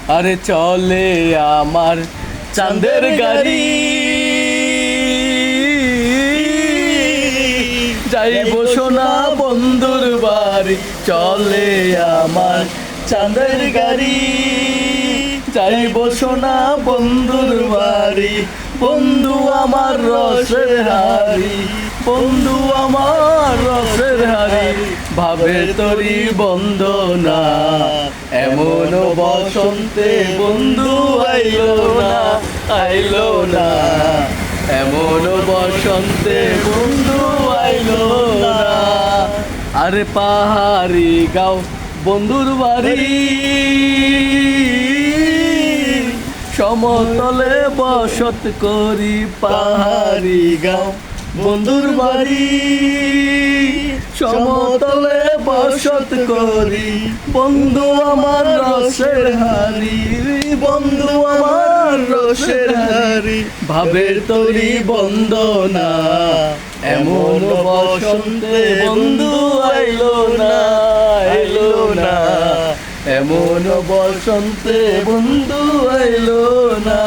আরে চলে আমার চাঁদের গাড়ি, যাইব সোনা বন্ধুর বাড়ি। চলে আমার চাঁদের গাড়ি, যাইব সোনা বন্ধুর বাড়ি। বন্ধু আমার রসের হাড়ি, বন্ধু আমার রসের হাড়ি। ভাবের তরি বন্দনা, এমন বসন্তে বন্ধু আইলো না, আইলো না। এমন বসন্তে বন্ধু আইলো না। আরে পাহাড়ি গাও বন্ধুর বাড়ি, সমতলে বসত করি। পাহাড়ি গাও বন্ধুর বাড়ি, সমতলে বসত করি। বন্ধু আমার রসের হাড়ি, বন্ধু আমার রসের হাড়ি। ভাবের তরি বন্দনা, এমন বসন্তে বন্ধু আইলো না, আইলো না। এমন বসন্তে বন্ধু আইলো না।